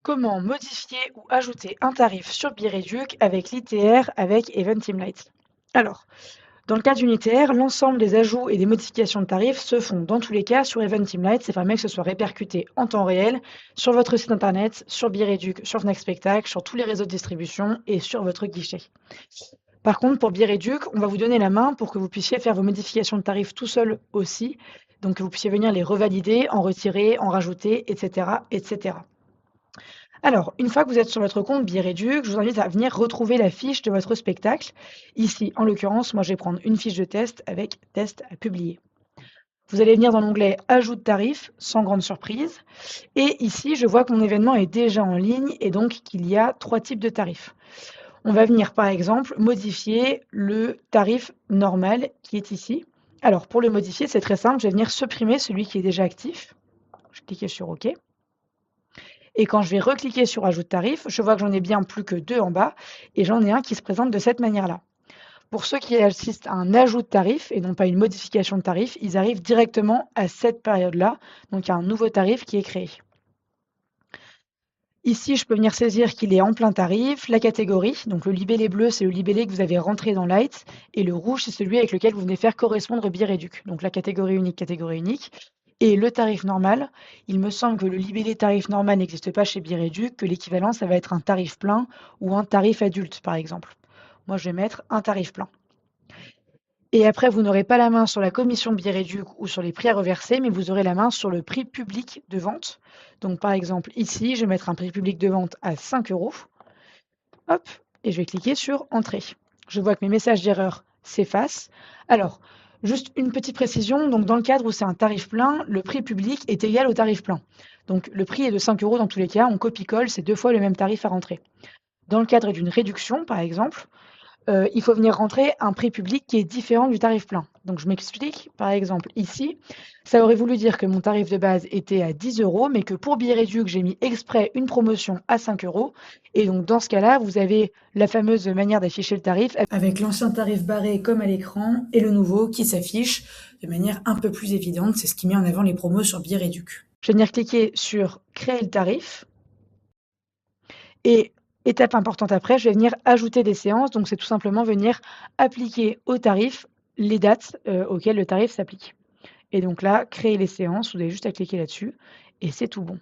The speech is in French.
Comment modifier ou ajouter un tarif sur Bireduc avec l'ITR avec Event Teamlight? Alors, dans le cas d'une ITR, l'ensemble des ajouts et des modifications de tarifs se font dans tous les cas sur Event Teamlight. Ça permet que ce soit répercuté en temps réel sur votre site internet, sur Bireduc, sur Fnac Spectacle, sur tous les réseaux de distribution et sur votre guichet. Par contre, pour Bireduc, on va vous donner la main pour que vous puissiez faire vos modifications de tarifs tout seul aussi. Donc, que vous puissiez venir les revalider, en retirer, en rajouter, etc., etc. Alors, une fois que vous êtes sur votre compte Bireduc, je vous invite à venir retrouver la fiche de votre spectacle. Ici, en l'occurrence, moi je vais prendre une fiche de test avec test à publier. Vous allez venir dans l'onglet Ajout de tarif, sans grande surprise. Et ici, je vois que mon événement est déjà en ligne et donc qu'il y a 3 types de tarifs. On va venir par exemple modifier le tarif normal qui est ici. Alors, pour le modifier, c'est très simple, je vais venir supprimer celui qui est déjà actif. Je clique sur OK. Et quand je vais recliquer sur Ajout de tarif, je vois que j'en ai bien plus que 2 en bas et j'en ai un qui se présente de cette manière-là. Pour ceux qui assistent à un ajout de tarif et non pas une modification de tarif, ils arrivent directement à cette période-là. Donc il y a un nouveau tarif qui est créé. Ici, je peux venir saisir qu'il est en plein tarif, la catégorie, donc le libellé bleu, c'est le libellé que vous avez rentré dans Light, et le rouge, c'est celui avec lequel vous venez faire correspondre Bireduc. Donc la catégorie unique. Et le tarif normal, il me semble que le libellé tarif normal n'existe pas chez Bireduc, que l'équivalent, ça va être un tarif plein ou un tarif adulte, par exemple. Moi, je vais mettre un tarif plein. Et après, vous n'aurez pas la main sur la commission Bireduc ou sur les prix à reverser, mais vous aurez la main sur le prix public de vente. Donc, par exemple, ici, je vais mettre un prix public de vente à 5 euros. Hop, et je vais cliquer sur Entrée. Je vois que mes messages d'erreur s'effacent. Alors, juste une petite précision, donc dans le cadre où c'est un tarif plein, le prix public est égal au tarif plein. Donc le prix est de 5 euros dans tous les cas, on copie-colle, c'est 2 fois le même tarif à rentrer. Dans le cadre d'une réduction, par exemple, il faut venir rentrer un prix public qui est différent du tarif plein. Donc je m'explique, par exemple ici, ça aurait voulu dire que mon tarif de base était à 10 euros, mais que pour Bireduc, j'ai mis exprès une promotion à 5 euros. Et donc dans ce cas-là, vous avez la fameuse manière d'afficher le tarif avec l'ancien tarif barré comme à l'écran et le nouveau qui s'affiche de manière un peu plus évidente. C'est ce qui met en avant les promos sur Bireduc. Je vais venir cliquer sur créer le tarif et étape importante après, je vais venir ajouter des séances. Donc, c'est tout simplement venir appliquer au tarif les dates auxquelles le tarif s'applique. Et donc là, créer les séances, vous avez juste à cliquer là-dessus et c'est tout bon.